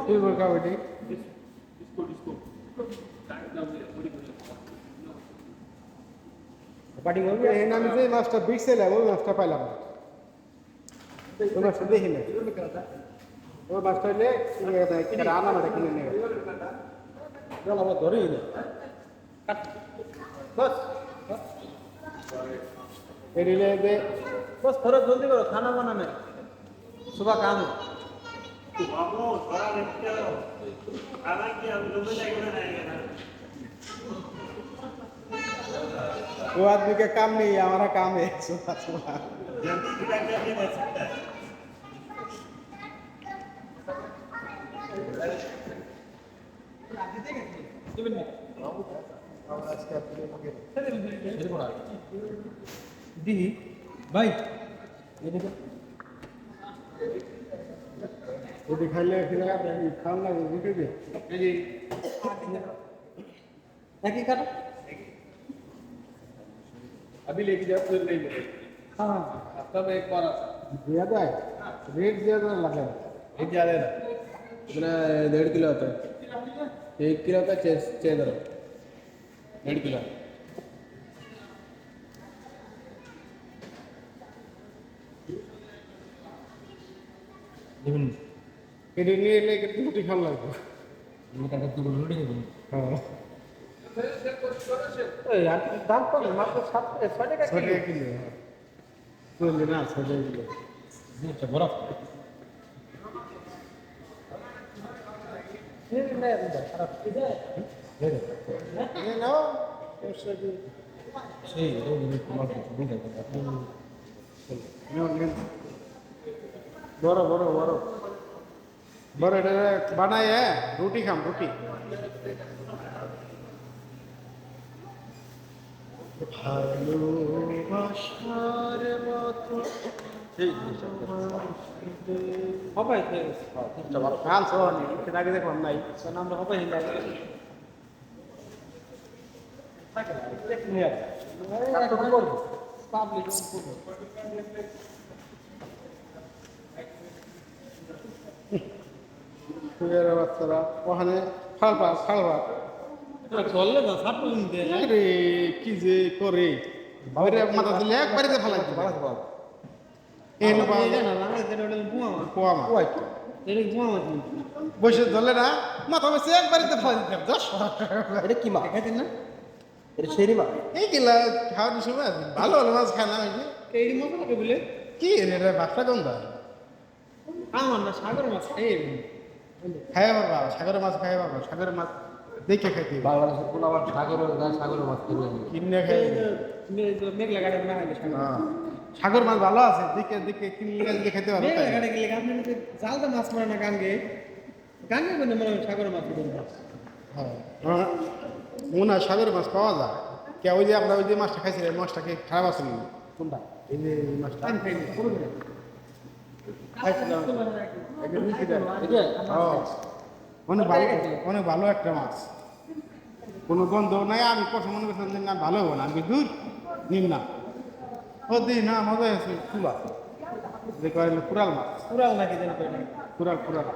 তুই বল কাবাডি পার্টি করবি এই নামে যে মাছটা বিকছিল ওই মাছটা পাইলাম না। ওই মাছটা দেখি না ওই মাছটা হইলে রান্না মাঠে কিনে নিয়ে চল আমরা ধরেই না বস এরিলে যে बस थोड़ा जल्दी करो खाना बनाना है सुबह काम है बाबू थोड़ा देखते हो हालांकि हम लोग जाएंगे ना वो आदमी का काम नहीं है हमारा काम है सुबह सुबह जल्दी खिला के दे सकता है दी भाई ये देखो वो दिखाइले फिर खाम ना रुके दे जी एक ही काटो अभी लेके जाओ फिर नहीं मिलेगा हाँ हफ्ता में एक बार आता ज्यादा है रेट ज्यादा लगा है एक ज्यादा है ना इतना 1.5 किलो आता है 1 किलो का 6 दर 1.5 किलो देखो এটি নিয়ে এলে একটু রুটি খাওয়া লাগবে ये काटा तो रोटी नहीं बनी হ্যাঁ ए यार दाम कम है मात्र 7 का ছয় কিলো চলবে না 6 কিলো ये अच्छा बर्फ ये नहीं खराब इधर दे दे এ নাও সমস্যা কি সেই রোগ তোমার কিছু বুঝে নাও নেন বড় বড় বড় বড় এটা বানায় রুটি খাম রুটি ভালোবাসার মতো হবে তো ভালো কাল সোহানি এর আগে দেখলাম নাই সন আমরা হবে না দেখ নিয়ে কাটো করব পাবলিক করব তুইয়ের বাচ্চারা ওখানে ফালবা চললে না ছাত্র নিতে আরে কি যে করে বাইরে মাথা দিলে একবারে যে ফালাই দিবে এই নো পাওয়া যায় না না এটা বুয়া পোয়া মা ওই এটা বুয়া বসে ধরলে না মাথা বসে একবারে তো ফালাই দিবে দশ এটা কি মা খাইতেন না এটা শেরি মা এই গেলা খাওয়ার সময় ভালো ভালো মাছ খায় না ওই যে কেডি মতো লাগে বলে কি রে বাপটা গন্ধা আমার না সাগর মাছ খাই খায় বাবা সাগরের মাছ খায় বাবা সাগরের মাছ দেখে খাইতে হবে। বাংলাদেশের কোন আবার সাগরের মাছ কিনে কিনে খাই মেঘ লাগাড়ে না খাইলে সাগর হ্যাঁ সাগর মাছ ভালো আছে দেখে দেখে কিনলে দিকে খেতে পারো মেঘ লাগাড়ে গেলে আপনি জালটা মাছ মারে না গাঙ্গে গাঙ্গে মানে মনে হয় সাগর মাছ হ্যাঁ মনে হয় সাগরের মাছ পাওয়া যায় কে ওই যে আমরা ওই যে মাছটা খাইছিলাম এই মাছটা কি খারাপ আছে নাকি কোনটা এই যে এই মাছটা আমি খাইনি কোনটা খাইছিলাম একদম মিষ্টি দেয় এটা হ্যাঁ অনেক ভালো একটা মাছ কোনো গন্ধ নাই আমি প্রথম মনে করছিলাম যে না ভালো হবো না আমি দূর নিম না ও দিই না মজা আছে কুলা দেখো কুড়াল মাছ পুরাল নাকি জানি তো কুড়াল কুড়াল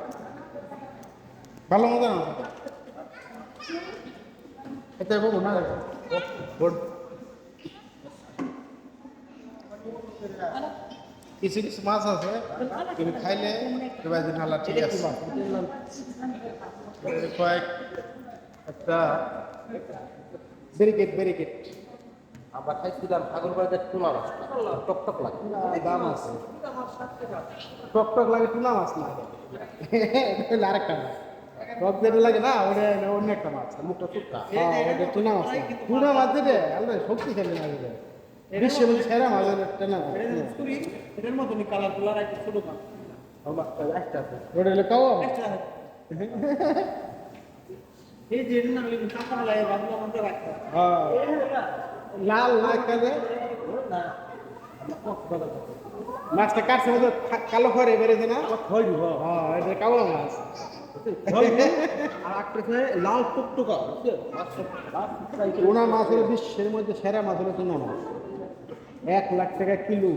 ভালো মজা না এটা বলবো না কিছু কিছু মাছ আছে তুমি খাইলে এবার দিন আল্লাহ ঠিক আছে কয়েক একটা ব্যারিকেড আমরা খাইছিলাম সাগর বাড়িতে টুনা মাছ টক লাগে দাম আছে টক লাগে টুনা মাছ না এটা হলো আরেকটা মাছ টক যেটা লাগে না ওটা অন্য একটা মাছ মুখটা টুকটা ওটা টুনা মাছ না টুনা মাছ যেটা আল্লাহ শক্তিশালী মাছ এটা বিশ্বের মধ্যে সেরা মাছ একটা না এটার মতনই কালার কালার একটা ছোট মাছ ওটা হলো কাওয়া মাছ এই যে না কাঁকড়া লাগে বাবলা মধ্যে রাখতে হ্যাঁ লাল না কাজে মাছটা কাটছে মধ্যে কালো খড়ে বেড়েছে না হ্যাঁ এটা কালো মাছ আর একটা লাল টুকটুকা টুনা মাছ হলো বিশ্বের মধ্যে সেরা মাছ হলো টুনা মাছ 1 লাখ টাকা কিলো